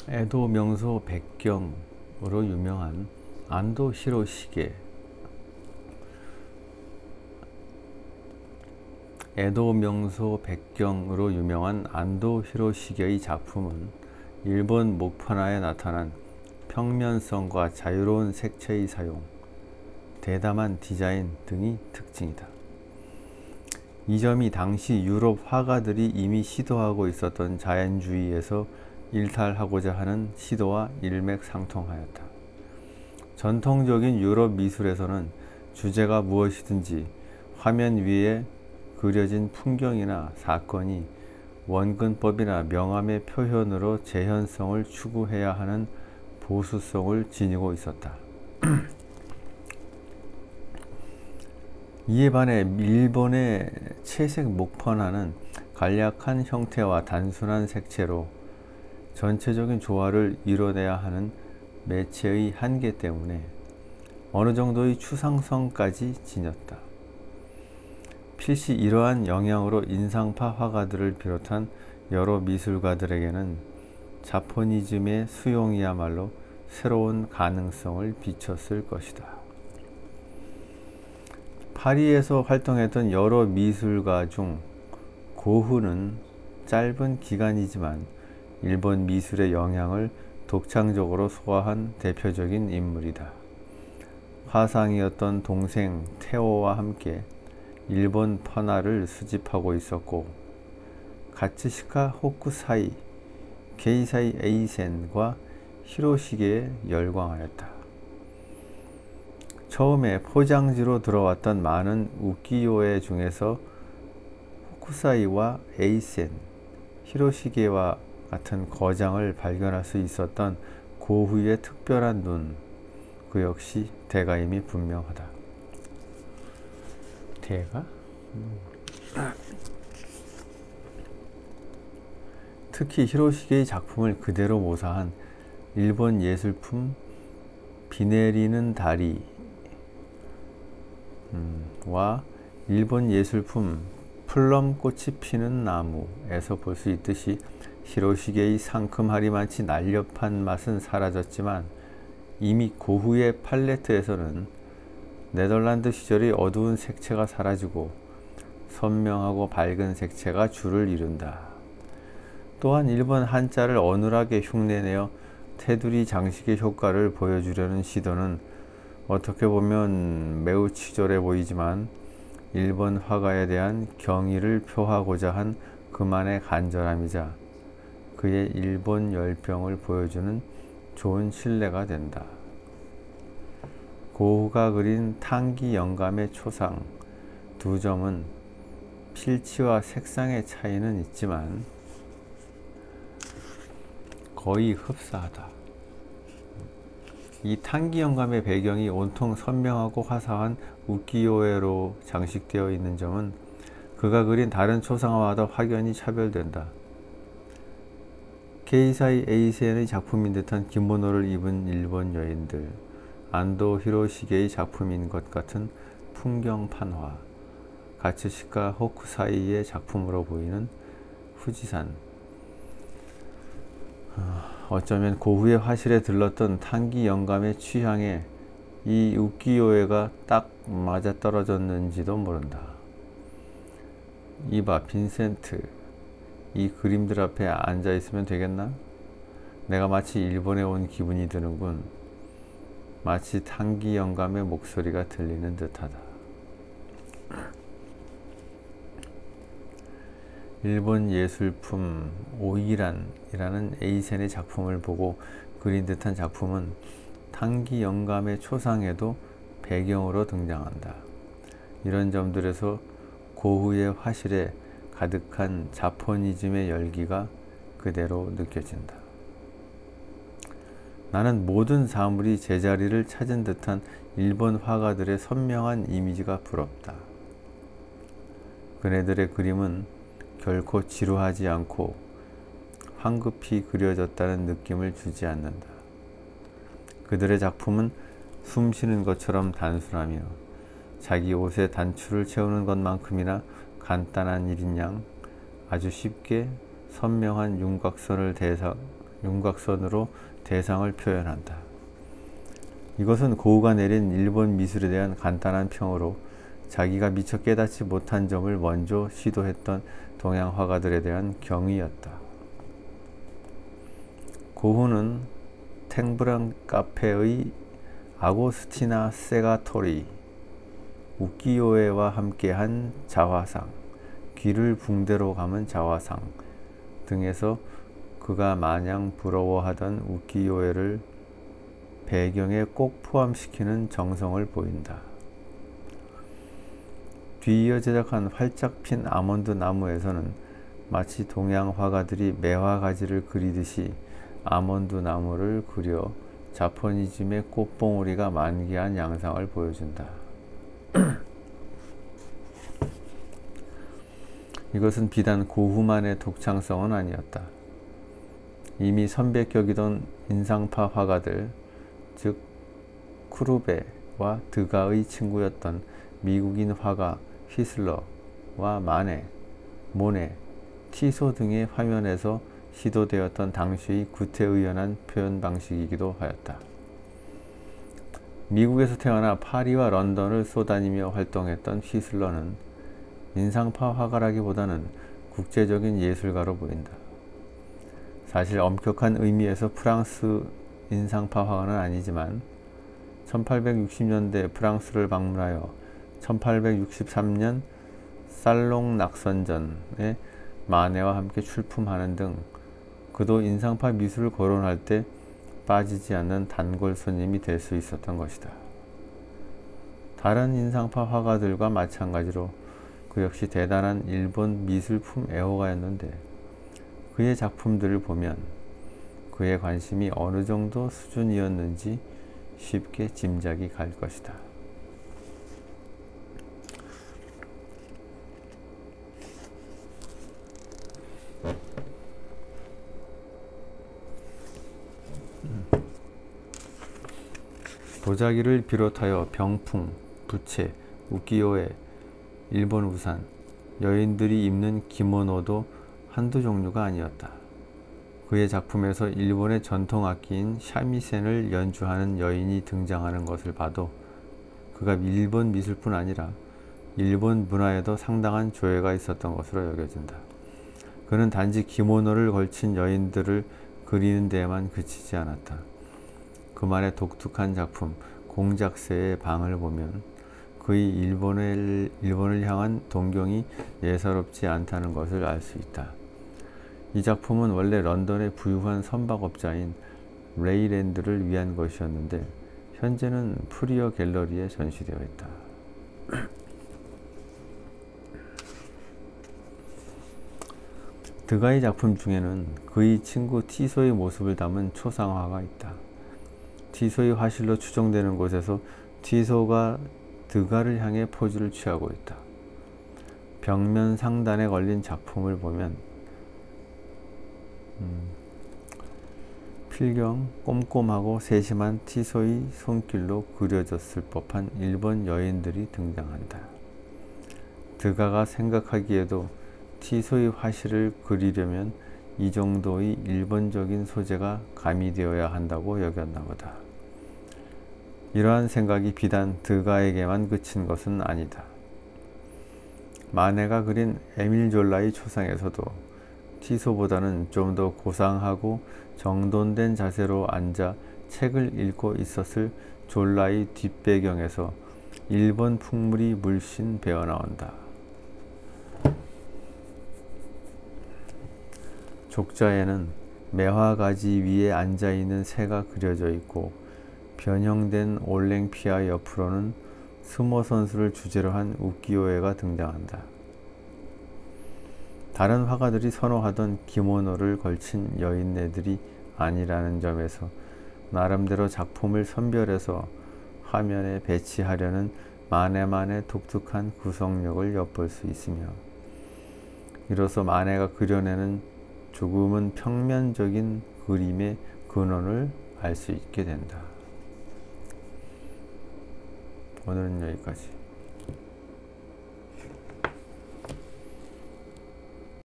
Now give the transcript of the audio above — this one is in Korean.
에도 명소 백경으로 유명한 안도 히로시게. 에도 명소 백경으로 유명한 안도 히로시게의 작품은 일본 목판화에 나타난 평면성과 자유로운 색채의 사용, 대담한 디자인 등이 특징이다. 이 점이 당시 유럽 화가들이 이미 시도하고 있었던 자연주의에서 일탈하고자 하는 시도와 일맥상통하였다. 전통적인 유럽 미술에서는 주제가 무엇이든지 화면 위에 그려진 풍경이나 사건이 원근법이나 명암의 표현으로 재현성을 추구해야 하는 보수성을 지니고 있었다. 이에 반해 일본의 채색 목판화는 간략한 형태와 단순한 색채로 전체적인 조화를 이뤄내야 하는 매체의 한계 때문에 어느 정도의 추상성까지 지녔다. 필시 이러한 영향으로 인상파 화가들을 비롯한 여러 미술가들에게는 자포니즘의 수용이야말로 새로운 가능성을 비췄을 것이다. 파리에서 활동했던 여러 미술가 중 고흐는 짧은 기간이지만 일본 미술의 영향을 독창적으로 소화한 대표적인 인물이다. 화상이었던 동생 테오와 함께 일본 펀화를 수집하고 있었고, 가츠시카 호쿠사이, 게이사이 에이센과 히로시게에 열광하였다. 처음에 포장지로 들어왔던 많은 우키요에 중에서 호쿠사이와 에이센, 히로시게와 같은 거장을 발견할 수 있었던 고흐의 특별한 눈, 그 역시 대가임이 분명하다. 대가? 특히 히로시게의 작품을 그대로 모사한 일본 예술품 비 내리는 다리 와 일본 예술품 플럼꽃이 피는 나무에서 볼 수 있듯이 히로시게의 상큼하리만치 날렵한 맛은 사라졌지만 이미 고흐의 팔레트에서는 네덜란드 시절의 어두운 색채가 사라지고 선명하고 밝은 색채가 주를 이룬다. 또한 일본 한자를 어눌하게 흉내내어 테두리 장식의 효과를 보여주려는 시도는 어떻게 보면 매우 치졸해 보이지만 일본 화가에 대한 경의를 표하고자 한 그만의 간절함이자 그의 일본 열병을 보여주는 좋은 신뢰가 된다. 고흐가 그린 탕기 영감의 초상 두 점은 필치와 색상의 차이는 있지만 거의 흡사하다. 이 탕기 영감의 배경이 온통 선명하고 화사한 우키요에로 장식되어 있는 점은 그가 그린 다른 초상화와도 확연히 차별된다. 게이사이 에이센의 작품인 듯한 기모노를 입은 일본 여인들, 안도 히로시게의 작품인 것 같은 풍경판화, 가츠시카 호쿠사이의 작품으로 보이는 후지산, 어쩌면 고흐의 화실에 들렀던 탕기 영감의 취향에 이 우키요에가 딱 맞아떨어졌는지도 모른다. 이봐 빈센트, 이 그림들 앞에 앉아있으면 되겠나? 내가 마치 일본에 온 기분이 드는군. 마치 탕기 영감의 목소리가 들리는 듯하다. 일본 예술품 오이란이라는 에이센의 작품을 보고 그린 듯한 작품은 탕기 영감의 초상에도 배경으로 등장한다. 이런 점들에서 고흐의 화실에 가득한 자포니즘의 열기가 그대로 느껴진다. 나는 모든 사물이 제자리를 찾은 듯한 일본 화가들의 선명한 이미지가 부럽다. 그네들의 그림은 결코 지루하지 않고 황급히 그려졌다는 느낌을 주지 않는다. 그들의 작품은 숨쉬는 것처럼 단순하며 자기 옷에 단추를 채우는 것만큼이나 간단한 일인 양 아주 쉽게 선명한 윤곽선으로 대상을 표현한다. 이것은 고흐가 내린 일본 미술에 대한 간단한 평으로 자기가 미처 깨닫지 못한 점을 먼저 시도했던 동양 화가들에 대한 경의였다. 고흐는 탱브랑 카페의 아고스티나 세가토리, 우키요에와 함께한 자화상, 귀를 붕대로 감은 자화상 등에서 그가 마냥 부러워하던 우키요에를 배경에 꼭 포함시키는 정성을 보인다. 뒤이어 제작한 활짝 핀 아몬드 나무에서는 마치 동양 화가들이 매화 가지를 그리듯이 아몬드 나무를 그려 자포니즘의 꽃봉오리가 만개한 양상을 보여준다. 이것은 비단 고흐만의 독창성은 아니었다. 이미 선배격이던 인상파 화가들, 즉 쿠르베와 드가의 친구였던 미국인 화가 휘슬러와 마네, 모네, 티소 등의 화면에서 시도되었던 당시의 구태의연한 표현 방식이기도 하였다. 미국에서 태어나 파리와 런던을 쏘다니며 활동했던 휘슬러는 인상파 화가라기보다는 국제적인 예술가로 보인다. 사실 엄격한 의미에서 프랑스 인상파 화가는 아니지만 1860년대 프랑스를 방문하여 1863년 살롱 낙선전에 마네와 함께 출품하는 등 그도 인상파 미술을 거론할 때 빠지지 않는 단골 손님이 될 수 있었던 것이다. 다른 인상파 화가들과 마찬가지로 그 역시 대단한 일본 미술품 애호가였는데 그의 작품들을 보면 그의 관심이 어느 정도 수준이었는지 쉽게 짐작이 갈 것이다. 도자기를 비롯하여 병풍, 부채, 우키요에, 일본 우산, 여인들이 입는 기모노도 한두 종류가 아니었다. 그의 작품에서 일본의 전통 악기인 샤미센을 연주하는 여인이 등장하는 것을 봐도 그가 일본 미술뿐 아니라 일본 문화에도 상당한 조예가 있었던 것으로 여겨진다. 그는 단지 기모노를 걸친 여인들을 그리는 데에만 그치지 않았다. 그만의 독특한 작품 공작새의 방을 보면 그의 일본을 향한 동경이 예사롭지 않다는 것을 알 수 있다. 이 작품은 원래 런던의 부유한 선박업자인 레이랜드를 위한 것이었는데 현재는 프리어 갤러리에 전시되어 있다. 드가의 작품 중에는 그의 친구 티소의 모습을 담은 초상화가 있다. 티소의 화실로 추정되는 곳에서 티소가 드가를 향해 포즈를 취하고 있다. 벽면 상단에 걸린 작품을 보면 필경 꼼꼼하고 세심한 티소의 손길로 그려졌을 법한 일본 여인들이 등장한다. 드가가 생각하기에도 티소의 화실을 그리려면 이 정도의 일본적인 소재가 가미되어야 한다고 여겼나 보다. 이러한 생각이 비단 드가에게만 그친 것은 아니다. 마네가 그린 에밀 졸라의 초상에서도 티소보다는 좀 더 고상하고 정돈된 자세로 앉아 책을 읽고 있었을 졸라의 뒷배경에서 일본 풍물이 물씬 배어나온다. 족자에는 매화가지 위에 앉아있는 새가 그려져 있고 변형된 올랭피아 옆으로는 스모 선수를 주제로 한 우키요에가 등장한다. 다른 화가들이 선호하던 기모노를 걸친 여인네들이 아니라는 점에서 나름대로 작품을 선별해서 화면에 배치하려는 마네만의 독특한 구성력을 엿볼 수 있으며 이로써 마네가 그려내는 조금은 평면적인 그림의 근원을 알 수 있게 된다. 오늘은 여기까지.